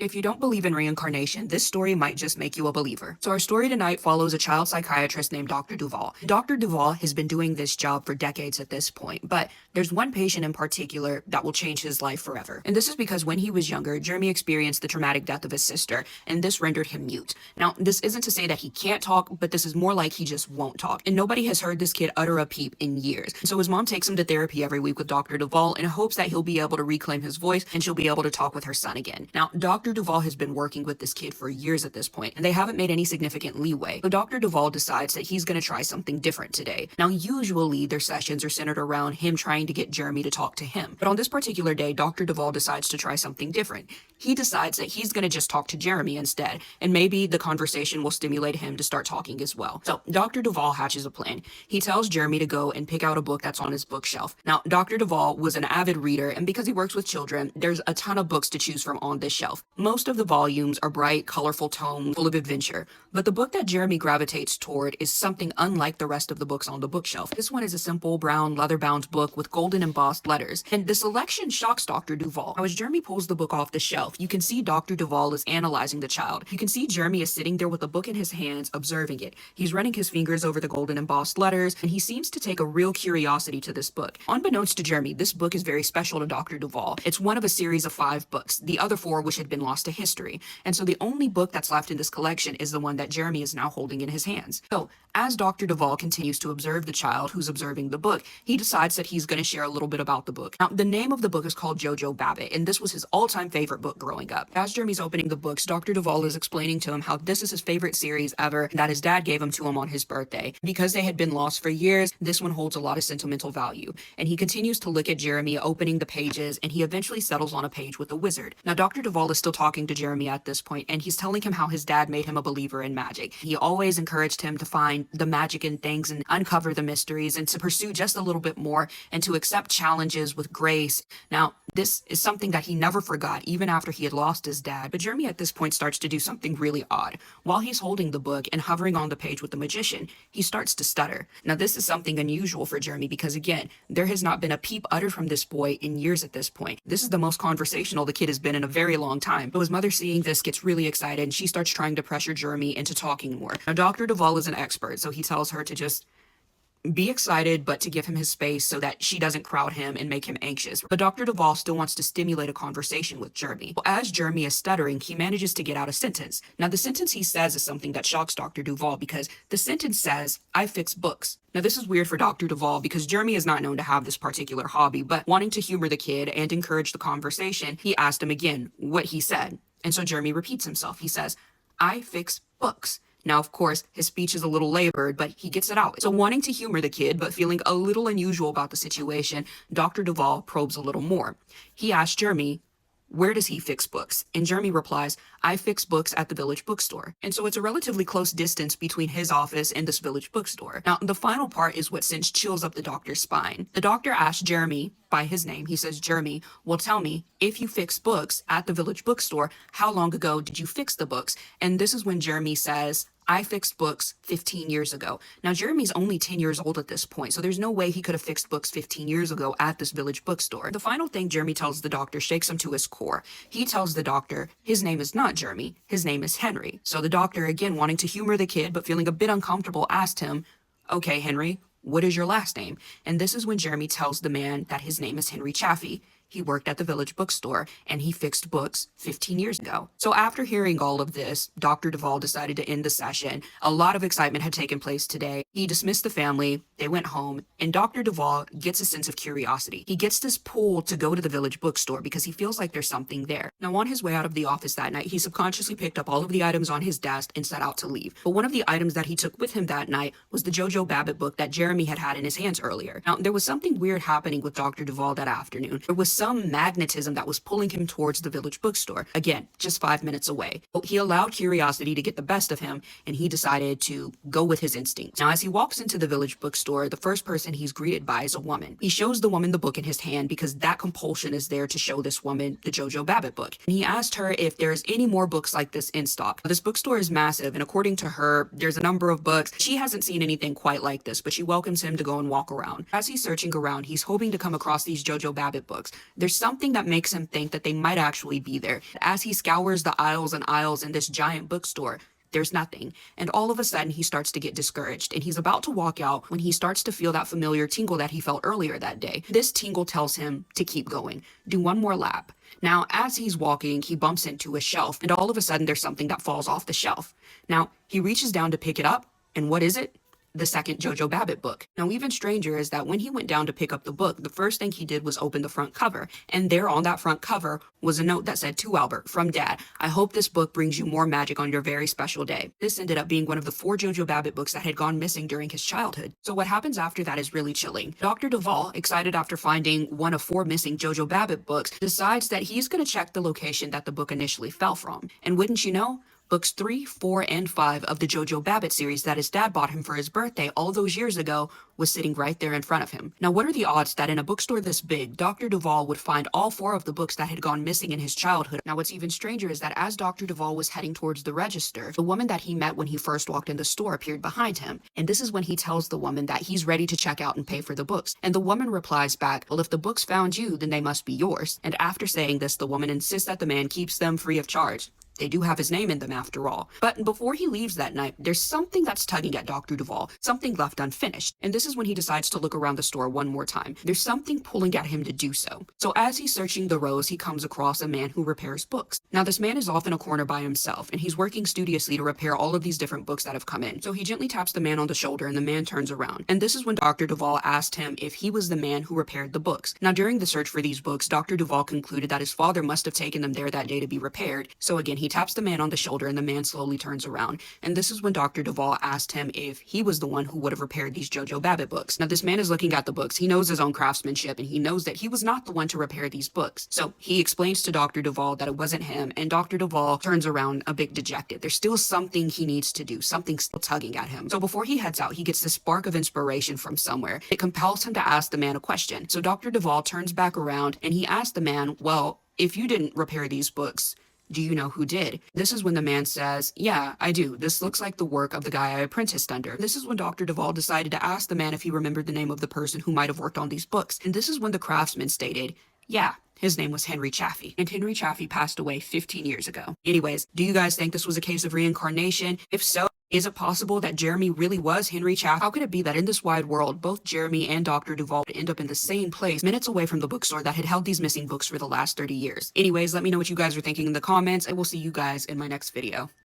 If you don't believe in reincarnation, this story might just make you a believer. So our story tonight follows a child psychiatrist named Dr. Duval. Dr. Duval has been doing this job for decades at this point, but there's one patient in particular that will change his life forever. And this is because when he was younger, Jeremy experienced the traumatic death of his sister, and this rendered him mute. Now, this isn't to say that he can't talk, but this is more like he just won't talk. And nobody has heard this kid utter a peep in years. So his mom takes him to therapy every week with Dr. Duval in hopes that he'll be able to reclaim his voice and she'll be able to talk with her son again. Now, Dr. Duval has been working with this kid for years at this point, and they haven't made any significant leeway. So Dr. Duval decides that he's going to try something different today. Now, usually their sessions are centered around him trying to get Jeremy to talk to him. But on this particular day, Dr. Duval decides to try something different. He decides that he's going to just talk to Jeremy instead, and maybe the conversation will stimulate him to start talking as well. So Dr. Duval hatches a plan. He tells Jeremy to go and pick out a book that's on his bookshelf. Now, Dr. Duval was an avid reader, and because he works with children, there's a ton of books to choose from on this shelf. Most of the volumes are bright, colorful tones, full of adventure, but the book that Jeremy gravitates toward is something unlike the rest of the books on the bookshelf. This one is a simple brown leather-bound book with golden embossed letters, and the selection shocks Dr. Duval. Now, as Jeremy pulls the book off the shelf, you can see Dr. Duval is analyzing the child. You can see Jeremy is sitting there with the book in his hands, observing it. He's running his fingers over the golden embossed letters, and he seems to take a real curiosity to this book. Unbeknownst to Jeremy, this book is very special to Dr. Duval. It's one of a series of 5 books, the other 4 which had been lost to history. And so the only book that's left in this collection is the one that Jeremy is now holding in his hands. So as Dr. Duval continues to observe the child who's observing the book, he decides that he's going to share a little bit about the book. Now, the name of the book is called Jojo Babbitt, and this was his all-time favorite book growing up. As Jeremy's opening the books, Dr. Duval is explaining to him how this is his favorite series ever, that his dad gave him to him on his birthday. Because they had been lost for years, this one holds a lot of sentimental value. And he continues to look at Jeremy opening the pages, and he eventually settles on a page with a wizard. Now, Dr. Duval is still talking to Jeremy at this point, and he's telling him how his dad made him a believer in magic. He always encouraged him to find the magic in things and uncover the mysteries and to pursue just a little bit more and to accept challenges with grace. Now, this is something that he never forgot even after he had lost his dad. But Jeremy at this point starts to do something really odd. While he's holding the book and hovering on the page with the magician, he starts to stutter. Now, this is something unusual for Jeremy because, again, there has not been a peep uttered from this boy in years at this point. This is the most conversational the kid has been in a very long time. So his mother, seeing this, gets really excited and she starts trying to pressure Jeremy into talking more. Now, Dr. Duval is an expert, so he tells her to just be excited, but to give him his space so that she doesn't crowd him and make him anxious. But Dr. Duval still wants to stimulate a conversation with Jeremy. Well, as Jeremy is stuttering, he manages to get out a sentence. Now, the sentence he says is something that shocks Dr. Duval because the sentence says, "I fix books." Now, this is weird for Dr. Duval because Jeremy is not known to have this particular hobby, but wanting to humor the kid and encourage the conversation, he asked him again what he said. And so Jeremy repeats himself. He says, "I fix books." Now, of course, his speech is a little labored, but he gets it out. So wanting to humor the kid, but feeling a little unusual about the situation, Dr. Duval probes a little more. He asks Jeremy, where does he fix books? And Jeremy replies, "I fix books at the village bookstore." And so it's a relatively close distance between his office and this village bookstore. Now, the final part is what sends chills up the doctor's spine. The doctor asks Jeremy by his name. He says, "Jeremy, well, tell me, if you fix books at the village bookstore, how long ago did you fix the books?" And this is when Jeremy says, "I fixed books 15 years ago." Now, Jeremy's only 10 years old at this point, so there's no way he could have fixed books 15 years ago at this village bookstore. The final thing Jeremy tells the doctor shakes him to his core. He tells the doctor his name is not Jeremy, his name is Henry. So the doctor, again wanting to humor the kid but feeling a bit uncomfortable, asked him, "Okay, Henry, what is your last name?" And this is when Jeremy tells the man that his name is Henry Chaffee. He worked at the village bookstore and he fixed books 15 years ago. So after hearing all of this, Dr. Duval decided to end the session. A lot of excitement had taken place today. He dismissed the family, they went home, and Dr. Duval gets a sense of curiosity. He gets this pull to go to the village bookstore because he feels like there's something there. Now, on his way out of the office that night, he subconsciously picked up all of the items on his desk and set out to leave. But one of the items that he took with him that night was the Jojo Babbitt book that Jeremy had had in his hands earlier. Now, there was something weird happening with Dr. Duval that afternoon. There was some magnetism that was pulling him towards the village bookstore. Again, just 5 minutes away. But he allowed curiosity to get the best of him, and he decided to go with his instincts. Now, as he walks into the village bookstore, the first person he's greeted by is a woman. He shows the woman the book in his hand because that compulsion is there to show this woman the Jojo Babbitt book. And he asked her if there's any more books like this in stock. This bookstore is massive, and according to her, there's a number of books. She hasn't seen anything quite like this, but she welcomes him to go and walk around. As he's searching around, he's hoping to come across these Jojo Babbitt books, there's something that makes him think that they might actually be there. As he scours the aisles and aisles in this giant bookstore, there's nothing. And all of a sudden, he starts to get discouraged. And he's about to walk out when he starts to feel that familiar tingle that he felt earlier that day. This tingle tells him to keep going, do one more lap. Now, as he's walking, he bumps into a shelf, and all of a sudden, there's something that falls off the shelf. Now, he reaches down to pick it up, and what is it? The second Jojo Babbitt book. Now, even stranger is that when he went down to pick up the book, the first thing he did was open the front cover. And there on that front cover was a note that said, "To Albert, from Dad, I hope this book brings you more magic on your very special day." This ended up being one of the 4 Jojo Babbitt books that had gone missing during his childhood. So what happens after that is really chilling. Dr. Duvall, excited after finding one of 4 missing Jojo Babbitt books, decides that he's going to check the location that the book initially fell from. And wouldn't you know, Books 3, 4, and 5 of the Jojo Babbitt series that his dad bought him for his birthday all those years ago was sitting right there in front of him. Now, what are the odds that in a bookstore this big, Dr. Duvall would find all 4 of the books that had gone missing in his childhood? Now, what's even stranger is that as Dr. Duvall was heading towards the register, the woman that he met when he first walked in the store appeared behind him. And this is when he tells the woman that he's ready to check out and pay for the books. And the woman replies back, "Well, if the books found you, then they must be yours." And after saying this, the woman insists that the man keeps them free of charge. They do have his name in them after all. But before he leaves that night, there's something that's tugging at Dr. Duvall, something left unfinished. And this is when he decides to look around the store one more time. There's something pulling at him to do so. So as he's searching the rows, he comes across a man who repairs books. Now, this man is off in a corner by himself, and he's working studiously to repair all of these different books that have come in. So he gently taps the man on the shoulder, and the man turns around. And this is when Dr. Duvall asked him if he was the man who repaired the books. Now, during the search for these books, Dr. Duvall concluded that his father must have taken them there that day to be repaired. So again, he taps the man on the shoulder, and the man slowly turns around. And this is when Dr. Duvall asked him if he was the one who would have repaired these Jojo Babbitt books. Now, this man is looking at the books. He knows his own craftsmanship, and he knows that he was not the one to repair these books. So he explains to Dr. Duvall that it wasn't him, and Dr. Duvall turns around a bit dejected. There's still something he needs to do, something still tugging at him. So before he heads out, he gets this spark of inspiration from somewhere. It compels him to ask the man a question. So Dr. Duvall turns back around, and he asks the man, "Well, if you didn't repair these books, do you know who did?" This is when the man says, "Yeah, I do. This looks like the work of the guy I apprenticed under." This is when Dr. Duvall decided to ask the man if he remembered the name of the person who might have worked on these books. And this is when the craftsman stated, "Yeah, his name was Henry Chaffee, and Henry Chaffee passed away 15 years ago." Anyways, do you guys think this was a case of reincarnation? If so, is it possible that Jeremy really was Henry Chaffee? How could it be that in this wide world, both Jeremy and Dr. Duvall would end up in the same place, minutes away from the bookstore that had held these missing books for the last 30 years? Anyways, let me know what you guys are thinking in the comments, and we'll see you guys in my next video.